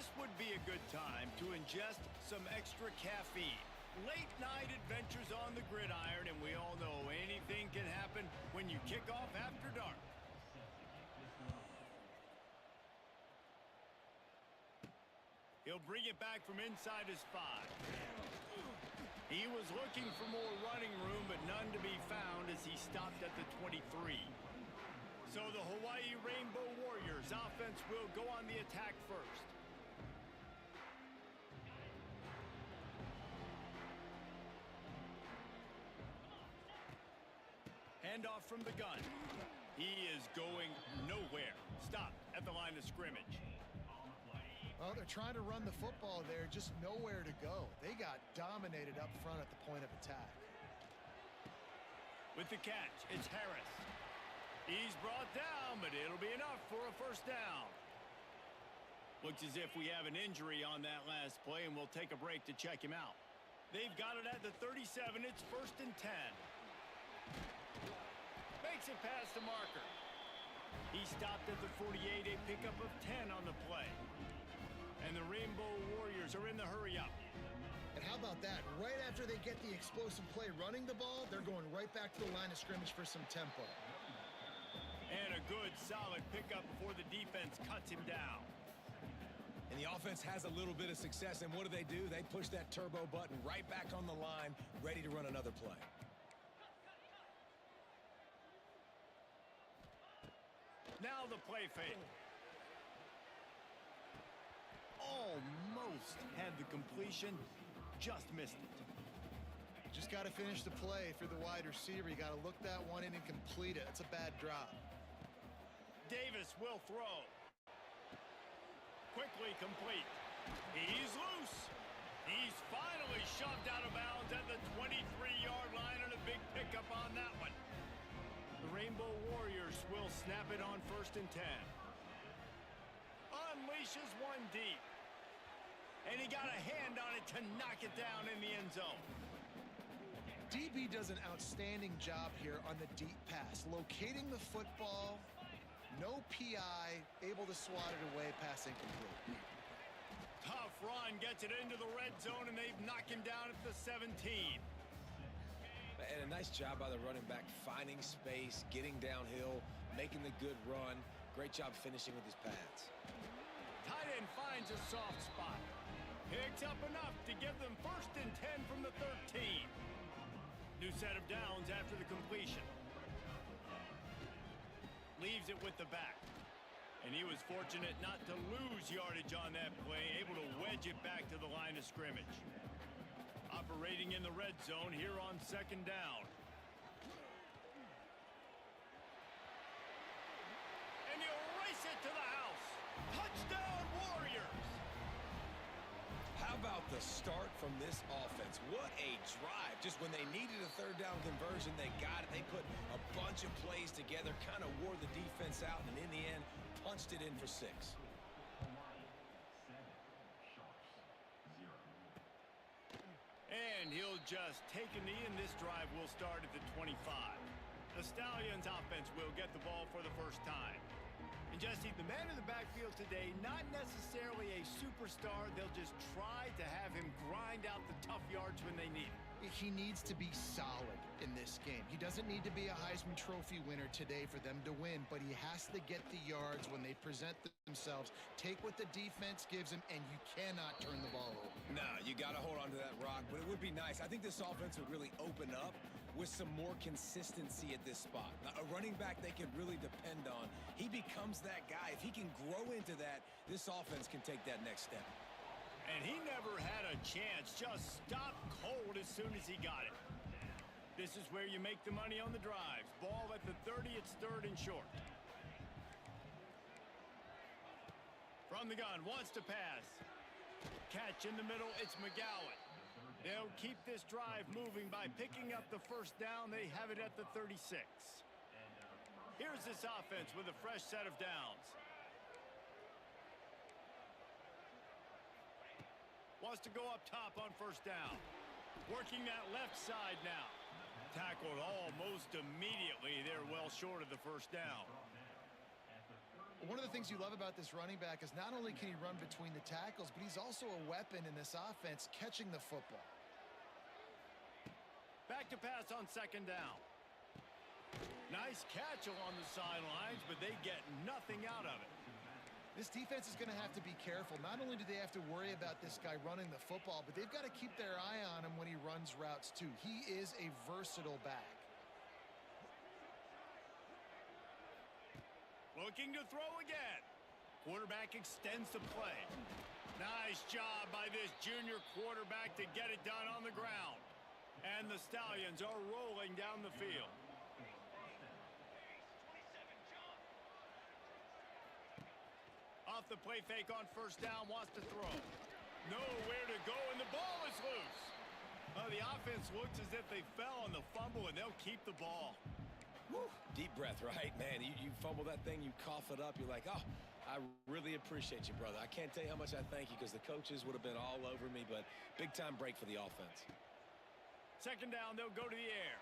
this would be a good time to ingest some extra caffeine. Late night adventures on the gridiron, and we all know anything can happen when you kick off after dark. He'll bring it back from inside his 5. He was looking for more running room, but none to be found as he stopped at the 23. So the Hawaii Rainbow Warriors offense will go on the attack first. Handoff from the gun. He is going nowhere. Stopped at the line of scrimmage. Well, they're trying to run the football there, just nowhere to go. They got dominated up front at the point of attack. With the catch, it's Harris. He's brought down, but it'll be enough for a first down. Looks as if we have an injury on that last play, and we'll take a break to check him out. They've got it at the 37. It's 1st and 10. Makes it past the marker. He stopped at the 48, a pickup of 10 on the play. And the Rainbow Warriors are in the hurry-up. And how about that? Right after they get the explosive play running the ball, they're going right back to the line of scrimmage for some tempo. And a good, solid pickup before the defense cuts him down. And the offense has a little bit of success, and what do? They push that turbo button right back on the line, ready to run another play. Now the play fake. Almost had the completion, just missed it. Just got to finish the play for the wide receiver. You got to look that one in and complete it. That's a bad drop. Davis will throw. Quickly complete. He's loose. He's finally shoved out of bounds at the 23-yard line, and a big pickup on that one. The Rainbow Warriors will snap it on 1st and 10. Unleashes one deep. And he got a hand on it to knock it down in the end zone. DB does an outstanding job here on the deep pass. Locating the football, no PI, able to swat it away, pass incomplete. Tough run, gets it into the red zone, and they've knocked him down at the 17. And a nice job by the running back, finding space, getting downhill, making the good run. Great job finishing with his pads. Tight end finds a soft spot. Picks up enough to give them 1st and 10 from the 13. New set of downs after the completion. Leaves it with the back. And he was fortunate not to lose yardage on that play, able to wedge it back to the line of scrimmage. Operating in the red zone here on 2nd down. And he'll race it to the house. Touchdown, Warriors! How about the start from this offense? What a drive. Just when they needed a 3rd down conversion, they got it. They put a bunch of plays together, kind of wore the defense out, and in the end, punched it in for 6. And he'll just take a knee, and this drive will start at the 25. The Stallions offense will get the ball for the first time. And Jesse, the man in the backfield today, not necessarily a superstar. They'll just try to have him grind out the tough yards when they need it. He needs to be solid in this game. He doesn't need to be a Heisman Trophy winner today for them to win, but he has to get the yards when they present themselves. Take what the defense gives him, and you cannot turn the ball over. No, you got to hold on to that rock, but it would be nice. I think this offense would really open up with some more consistency at this spot. A running back they can really depend on. He becomes that guy. If he can grow into that, this offense can take that next step. And he never had a chance. Just stopped cold as soon as he got it. This is where you make the money on the drives. Ball at the 30, it's 3rd and short. From the gun, wants to pass. Catch in the middle, it's McGowan. They'll keep this drive moving by picking up the 1st down. They have it at the 36. Here's this offense with a fresh set of downs. Wants to go up top on 1st down. Working that left side now. Tackled almost immediately. They're well short of the 1st down. One of the things you love about this running back is not only can he run between the tackles, but he's also a weapon in this offense catching the football. Back to pass on second down. Nice catch along the sidelines, but they get nothing out of it. This defense is going to have to be careful. Not only do they have to worry about this guy running the football, but they've got to keep their eye on him when he runs routes too. He is a versatile back. Looking to throw again. Quarterback extends the play. Nice job by this junior quarterback to get it done on the ground. And the Stallions are rolling down the field. Off the play fake on first down, wants to throw. Nowhere to go, and the ball is loose. The offense looks as if they fell on the fumble, and they'll keep the ball. Whew. Deep breath, right, man? You fumble that thing, you cough it up, you're like, oh, I really appreciate you, brother. I can't tell you how much I thank you because the coaches would have been all over me, but big-time break for the offense. Second down, they'll go to the air.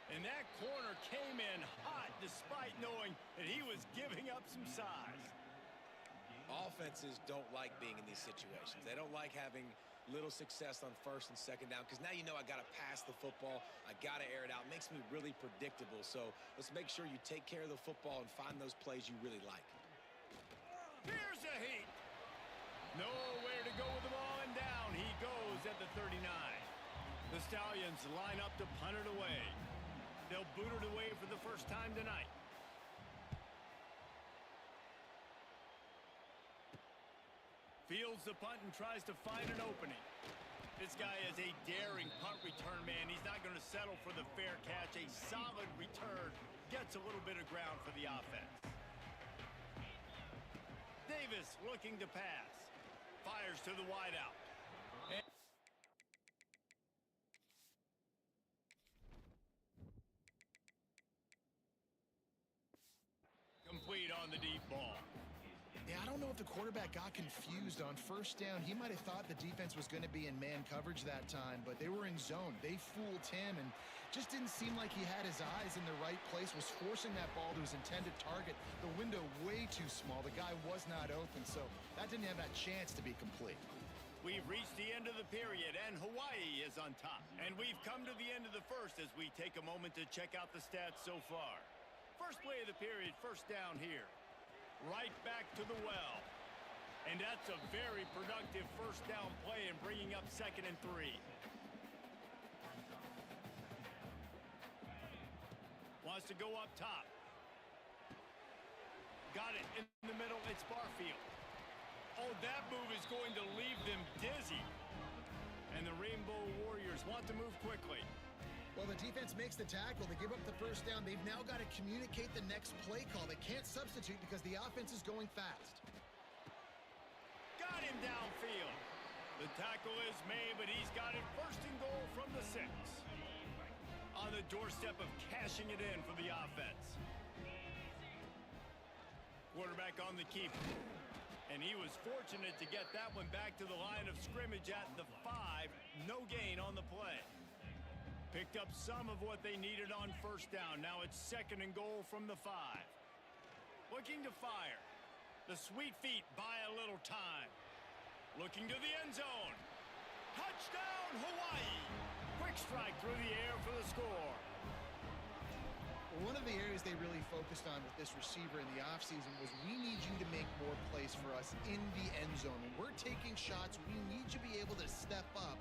And that corner came in hot despite knowing that he was giving up some size. Offenses don't like being in these situations. They don't like having little success on first and second down because now you know I got to pass the football. I got to air it out. It makes me really predictable. So let's make sure you take care of the football and find those plays you really like. Here's a heat. Nowhere to go with the ball, and down he goes at the 39. The Stallions line up to punt it away. They'll boot it away for the first time tonight. Fields the punt and tries to find an opening. This guy is a daring punt return man. He's not going to settle for the fair catch. A solid return gets a little bit of ground for the offense. Davis looking to pass. Fires to the wideout. Complete on the deep ball. Yeah, I don't know if the quarterback got confused on first down. He might have thought the defense was going to be in man coverage that time, but they were in zone. They fooled him and just didn't seem like he had his eyes in the right place, was forcing that ball to his intended target. The window way too small. The guy was not open, so that didn't have that chance to be complete. We've reached the end of the period, and Hawaii is on top. And we've come to the end of the first as we take a moment to check out the stats so far. First play of the period, first down here. Right back to the well. And that's a very productive first down play and bringing up 2nd and 3. Wants to go up top. Got it in the middle. It's Barfield. Oh, that move is going to leave them dizzy. And the Rainbow Warriors want to move quickly. Well, the defense makes the tackle. They give up the first down. They've now got to communicate the next play call. They can't substitute because the offense is going fast. Got him downfield. The tackle is made, but he's got it first and goal from the 6. On the doorstep of cashing it in for the offense. Quarterback on the keeper. And he was fortunate to get that one back to the line of scrimmage at the 5. No gain on the play. Picked up some of what they needed on first down. Now it's 2nd and goal from the 5. Looking to fire. The sweet feet buy a little time. Looking to the end zone. Touchdown, Hawaii! Quick strike through the air for the score. One of the areas they really focused on with this receiver in the offseason was we need you to make more plays for us in the end zone. When we're taking shots, we need you to be able to step up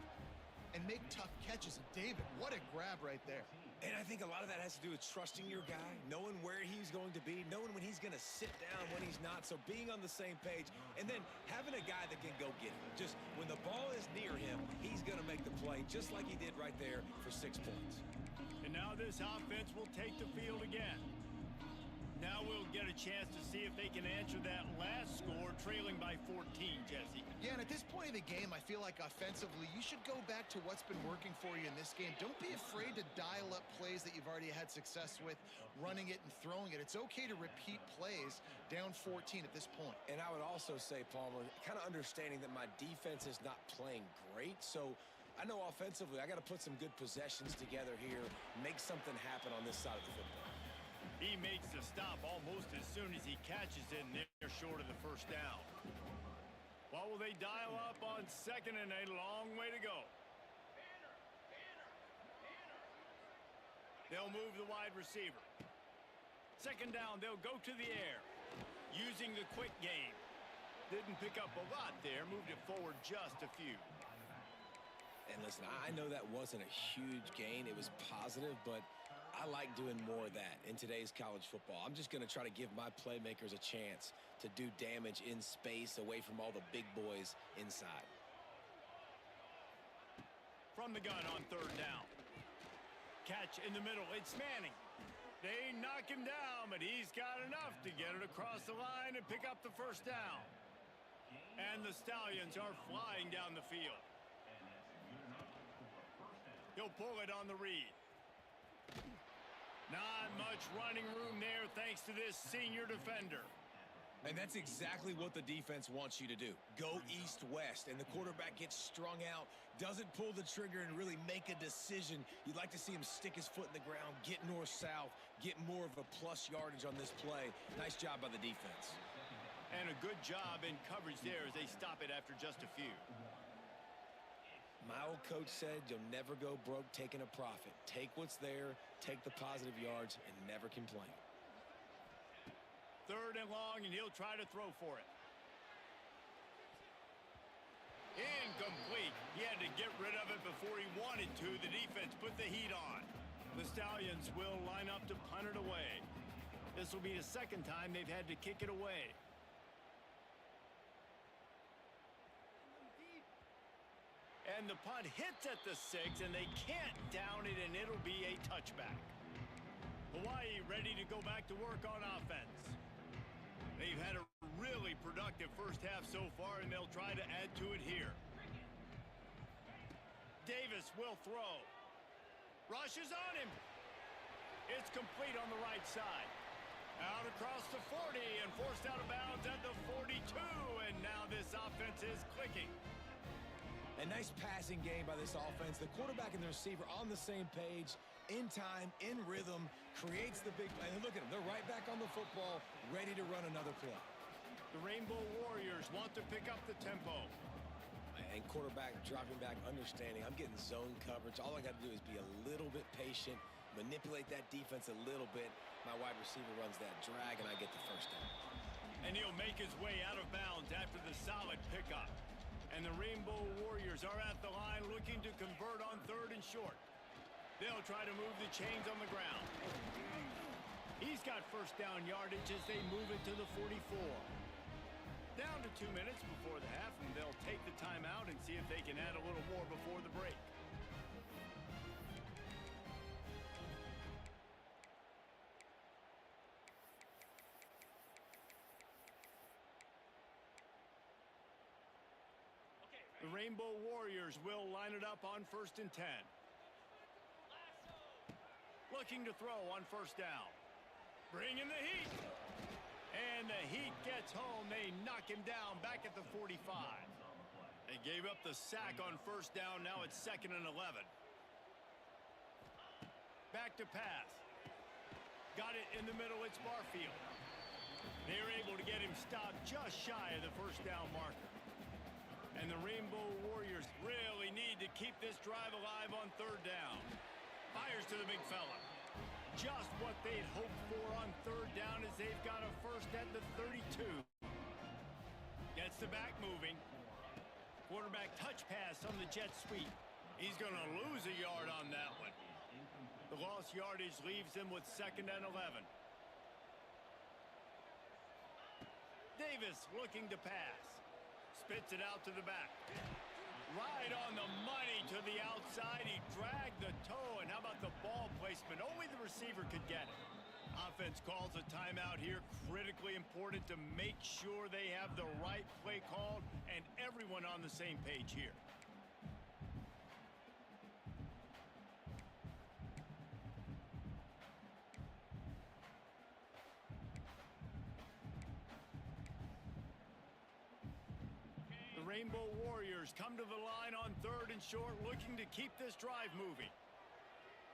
and make tough catches. And David, what a grab right there. And I think a lot of that has to do with trusting your guy, knowing where he's going to be, knowing when he's going to sit down, when he's not. So being on the same page, and then having a guy that can go get it. Just when the ball is near him, he's going to make the play just like he did right there for 6 points. And now this offense will take the field again. Now we'll get a chance to see if they can answer that last score, trailing by 14, Jesse. Yeah, and at this point of the game, I feel like offensively, you should go back to what's been working for you in this game. Don't be afraid to dial up plays that you've already had success with, running it and throwing it. It's okay to repeat plays down 14 at this point. And I would also say, Palmer, kind of understanding that my defense is not playing great, so I know offensively I got to put some good possessions together here, make something happen on this side of the football. He makes the stop almost as soon as he catches it, and they're short of the first down. What will they dial up on second and a long way to go? They'll move the wide receiver. Second down, they'll go to the air. Using the quick game. Didn't pick up a lot there, moved it forward just a few. And listen, I know that wasn't a huge gain. It was positive, but I like doing more of that in today's college football. I'm just going to try to give my playmakers a chance to do damage in space away from all the big boys inside. From the gun on third down. Catch in the middle. It's Manning. They knock him down, but he's got enough to get it across the line and pick up the first down. And the Stallions are flying down the field. He'll pull it on the read. Not much running room there thanks to this senior defender. And that's exactly what the defense wants you to do. Go east-west, and the quarterback gets strung out, doesn't pull the trigger and really make a decision. You'd like to see him stick his foot in the ground, get north-south, get more of a plus yardage on this play. Nice job by the defense. And a good job in coverage there as they stop it after just a few. My old coach said you'll never go broke taking a profit. Take what's there, take the positive yards, and never complain. Third and long, and he'll try to throw for it. Incomplete. He had to get rid of it before he wanted to. The defense put the heat on. The Stallions will line up to punt it away. This will be the second time they've had to kick it away. And the punt hits at the 6, and they can't down it, and it'll be a touchback. Hawaii ready to go back to work on offense. They've had a really productive first half so far, and they'll try to add to it here. Davis will throw. Rushes on him. It's complete on the right side. Out across the 40 and forced out of bounds at the 42, and now this offense is clicking. A nice passing game by this offense. The quarterback and the receiver on the same page, in time, in rhythm, creates the big play. And look at them. They're right back on the football, ready to run another play. The Rainbow Warriors want to pick up the tempo. And quarterback dropping back, understanding. I'm getting zone coverage. All I got to do is be a little bit patient, manipulate that defense a little bit. My wide receiver runs that drag, and I get the first down. And he'll make his way out of bounds after the solid pickup. And the Rainbow Warriors are at the line looking to convert on third and short. They'll try to move the chains on the ground. He's got first down yardage as they move it to the 44. Down to 2 minutes before the half, and they'll take the timeout and see if they can add a little more before the break. The Rainbow Warriors will line it up on 1st and 10. Looking to throw on first down. Bring in the heat. And the heat gets home. They knock him down back at the 45. They gave up the sack on first down. Now it's 2nd and 11. Back to pass. Got it in the middle. It's Barfield. They're able to get him stopped just shy of the first down marker. And the Rainbow Warriors really need to keep this drive alive on third down. Fires to the big fella. Just what they'd hoped for on third down as they've got a first at the 32. Gets the back moving. Quarterback touch pass on the jet sweep. He's going to lose a yard on that one. The lost yardage leaves them with 2nd and 11. Davis looking to pass. Spits it out to the back. Right on the money to the outside. He dragged the toe. And how about the ball placement? Only the receiver could get it. Offense calls a timeout here. Critically important to make sure they have the right play called and everyone on the same page here. Rainbow Warriors come to the line on third and short, looking to keep this drive moving.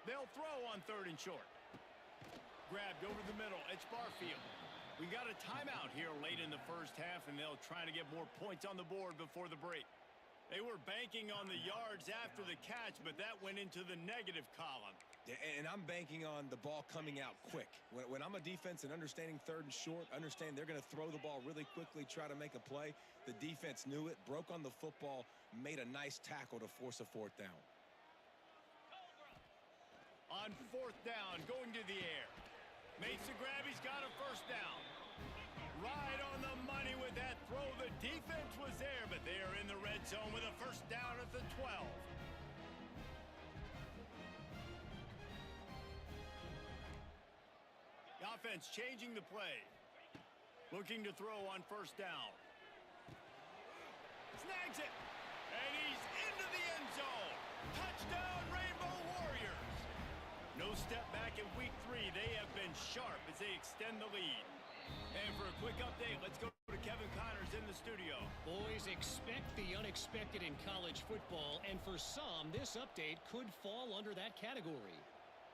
They'll throw on third and short. grabbed over the middle. It's Barfield. We got a timeout here late in the first half, and they'll try to get more points on the board before the break. They were banking on the yards after the catch, but that went into the negative column. Yeah, and I'm banking on the ball coming out quick. When I'm a defense and understanding third and short, understand they're going to throw the ball really quickly, try to make a play. The defense knew it, broke on the football, made a nice tackle to force a fourth down. On fourth down, going to the air. Makes the grab, he's got a first down. Right on the money with that throw. The defense was there, but they are in the red zone with a first down at the 12. The offense changing the play. Looking to throw on first down. Snags it. And he's into the end zone. Touchdown, Rainbow Warriors. No step back in week 3. They have been sharp as they extend the lead. And for a quick update, let's go to Kevin Connors in the studio. Boys, expect the unexpected in college football, and for some, this update could fall under that category.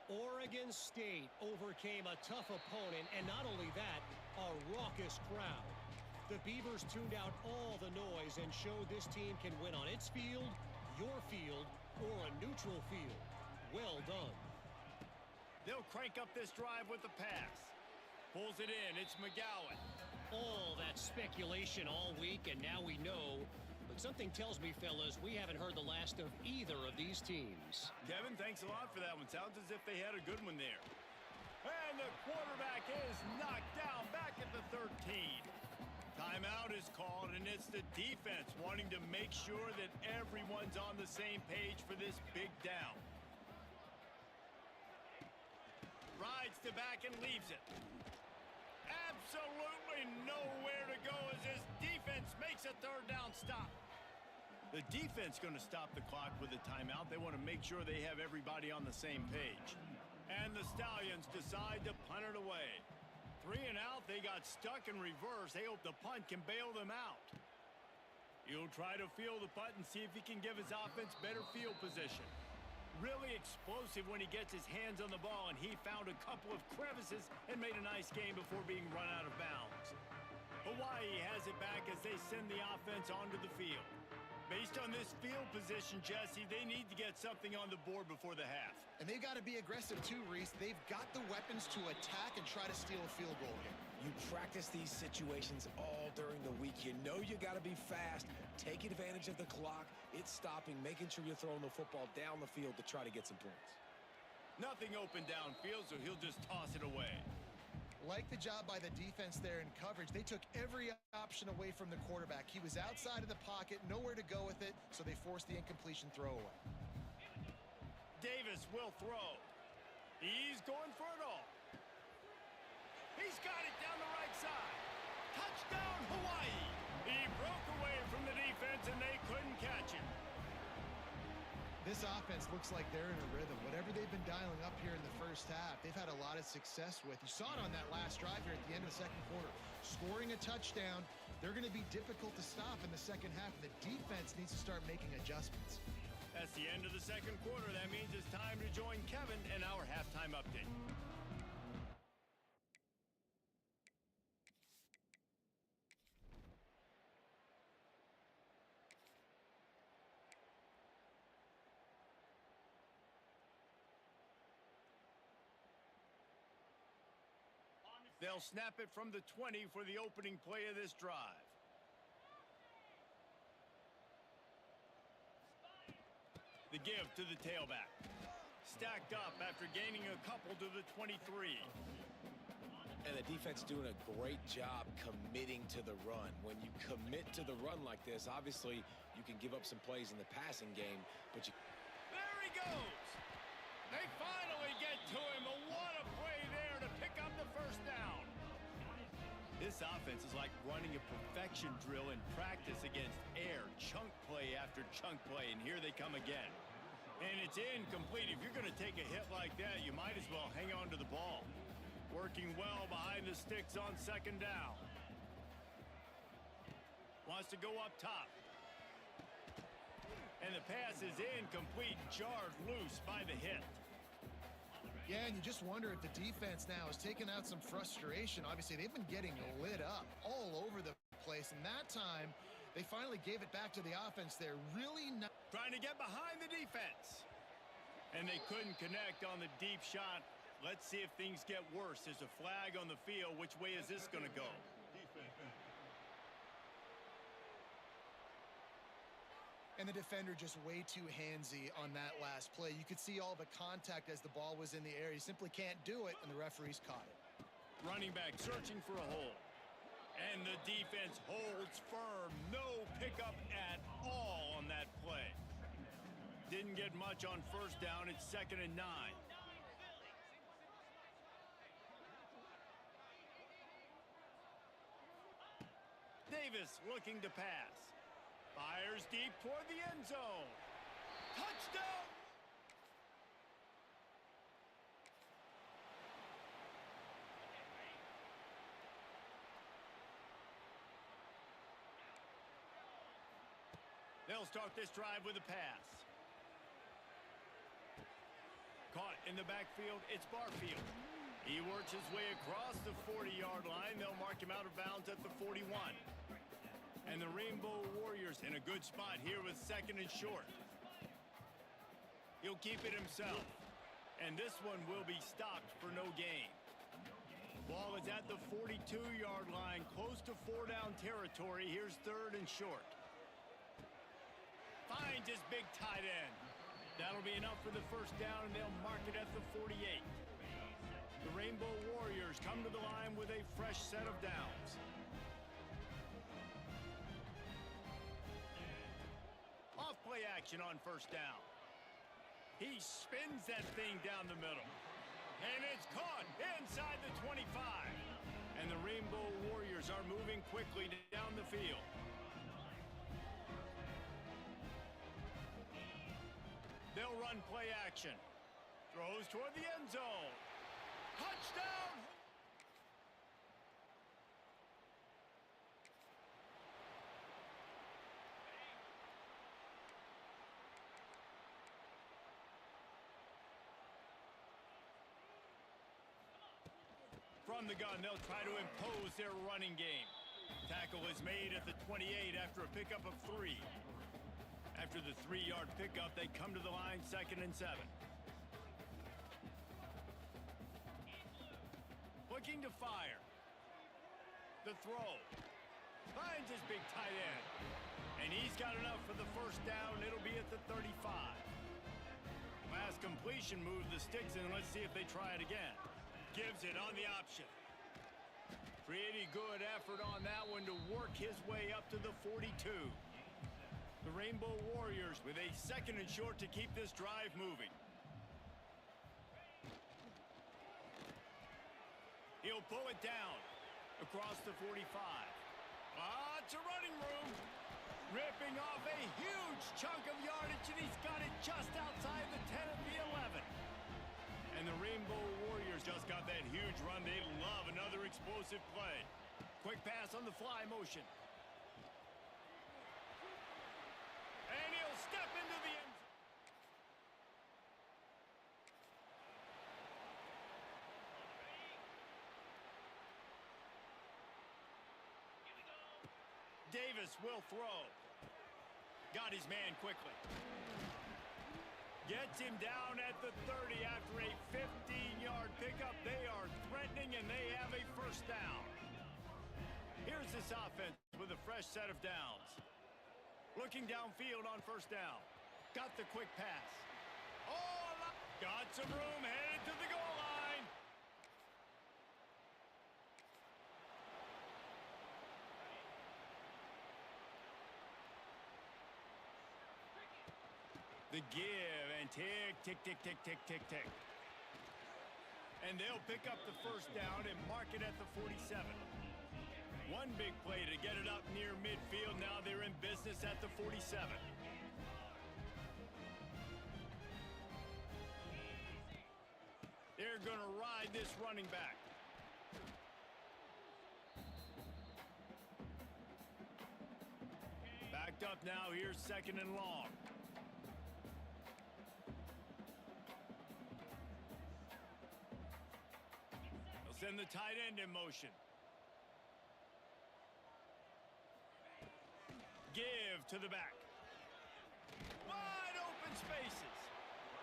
Oregon State overcame a tough opponent, and not only that, a raucous crowd. The Beavers tuned out all the noise and showed this team can win on its field, your field, or a neutral field. Well done. They'll crank up this drive with the pass. Pulls it in. It's McGowan. All that speculation all week, and now we know. But something tells me, fellas, we haven't heard the last of either of these teams. Kevin, thanks a lot for that one. Sounds as if they had a good one there. And the quarterback is knocked down back at the 13. Timeout is called, and it's the defense wanting to make sure that everyone's on the same page for this big down. Rides to back and leaves it. Absolutely nowhere to go as this defense makes a third down stop. The defense going to stop the clock with a timeout. They want to make sure they have everybody on the same page. And the Stallions decide to punt it away. 3 and out, they got stuck in reverse. They hope the punt can bail them out. He'll try to field the punt and see if he can give his offense better field position. Really explosive when he gets his hands on the ball, and he found a couple of crevices and made a nice game before being run out of bounds. Hawaii has it back as they send the offense onto the field. Based on this field position, Jesse, they need to get something on the board before the half. And they've got to be aggressive too, Reese. They've got the weapons to attack and try to steal a field goal here. You practice these situations all during the week. You know you got to be fast, take advantage of the clock. It's stopping, making sure you're throwing the football down the field to try to get some points. Nothing open downfield, so he'll just toss it away. Like the job by the defense there in coverage. They took every option away from the quarterback. He was outside of the pocket, nowhere to go with it, so they forced the incompletion throw away. Davis will throw. He's going for it all. He's got it down the right side. Touchdown, Hawaii. He broke away from the defense, and they couldn't catch him. This offense looks like they're in a rhythm. Whatever they've been dialing up here in the first half, they've had a lot of success with. You saw it on that last drive here at the end of the second quarter. Scoring a touchdown, they're going to be difficult to stop in the second half. The defense needs to start making adjustments. That's the end of the second quarter. That means it's time to join Kevin in our halftime update. They'll snap it from the 20 for the opening play of this drive. The give to the tailback. Stacked up after gaining a couple to the 23. And the defense doing a great job committing to the run. When you commit to the run like this, obviously you can give up some plays in the passing game, but you... There he goes! They finally get to him. What a play there to pick up the first down. This offense is like running a perfection drill in practice against air. Chunk play after chunk play, and here they come again. And it's incomplete. If you're going to take a hit like that, you might as well hang on to the ball. Working well behind the sticks on second down. Wants to go up top. And the pass is incomplete, jarred loose by the hit. Yeah, and you just wonder if the defense now has taken out some frustration. Obviously, they've been getting lit up all over the place, and that time they finally gave it back to the offense. They're really not trying to get behind the defense. And they couldn't connect on the deep shot. Let's see if things get worse. There's a flag on the field. Which way is this going to go? And the defender just way too handsy on that last play. You could see all the contact as the ball was in the air. He simply can't do it, and the referees caught it. Running back searching for a hole. And the defense holds firm. No pickup at all on that play. Didn't get much on first down. It's 2nd and 9. Davis looking to pass. Fires deep toward the end zone. Touchdown! They'll start this drive with a pass. Caught in the backfield, it's Barfield. He works his way across the 40-yard line. They'll mark him out of bounds at the 41. And the Rainbow Warriors in a good spot here with 2nd and short. He'll keep it himself. And this one will be stopped for no gain. Ball is at the 42-yard line, close to 4-down territory. Here's 3rd and short. Finds his big tight end. That'll be enough for the first down, and they'll mark it at the 48. The Rainbow Warriors come to the line with a fresh set of downs. Off-play action on first down. He spins that thing down the middle. And it's caught inside the 25. And the Rainbow Warriors are moving quickly down the field. They'll run play action. Throws toward the end zone. Touchdown! From the gun, they'll try to impose their running game. Tackle is made at the 28 after a pickup of 3. After the 3-yard pickup, they come to the line 2nd and 7. Looking to fire. The throw. Finds his big tight end. And he's got enough for the first down. It'll be at the 35. Last completion moved the sticks in. Let's see if they try it again. Gives it on the option. Pretty good effort on that one to work his way up to the 42. The Rainbow Warriors with a 2nd and short to keep this drive moving. He'll pull it down across the 45. Lots of running room. Ripping off a huge chunk of yardage, and he's got it just outside the 10 of the 11. And the Rainbow Warriors just got that huge run. They love another explosive play. Quick pass on the fly motion. And he'll step into the end zone. Davis will throw. Got his man quickly. Gets him down at the 30 after a 15-yard pickup. They are threatening, and they have a first down. Here's this offense with a fresh set of downs. Looking downfield on first down. Got the quick pass. Oh, got some room, headed to the goal line. The give and tick, tick, tick, tick, tick, tick, tick. And they'll pick up the first down and mark it at the 47. One big play to get it up near midfield. Now they're in business at the 47. They're going to ride this running back. Backed up now. Here's 2nd and long. send the tight end in motion. Give to the back. Wide open spaces.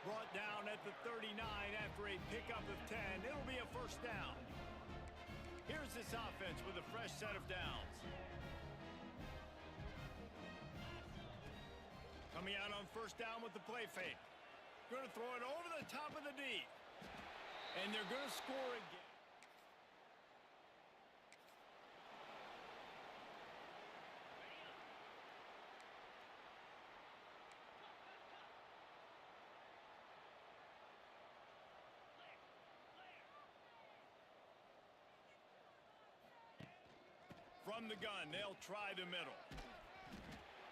Brought down at the 39 after a pickup of 10. It'll be a first down. Here's this offense with a fresh set of downs. Coming out on first down with the play fake. Going to throw it over the top of the D. And they're going to score again. From the gun, they'll try the middle.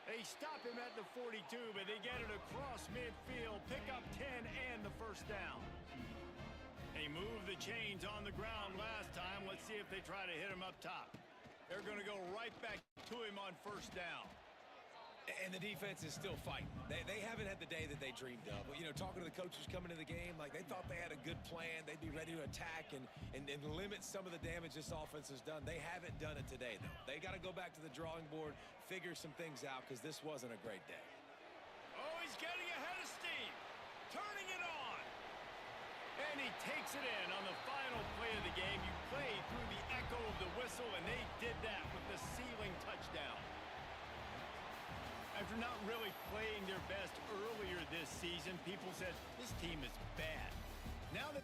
They stop him at the 42, but they get it across midfield, pick up 10 and the first down. They moved the chains on the ground last time. Let's see if they try to hit him up top. They're going to go right back to him on first down. And the defense is still fighting. They haven't had the day that they dreamed of. But, you know, talking to the coaches coming into the game, like they thought they had a good plan. They'd be ready to attack and limit some of the damage this offense has done. They haven't done it today, though. They got to go back to the drawing board, figure some things out, because this wasn't a great day. Oh, he's getting ahead of steam. Turning it on. And he takes it in on the final play of the game. You play through the echo of the whistle, and they did that with the ceiling touchdown. After not really playing their best earlier this season, people said, this team is bad. Now that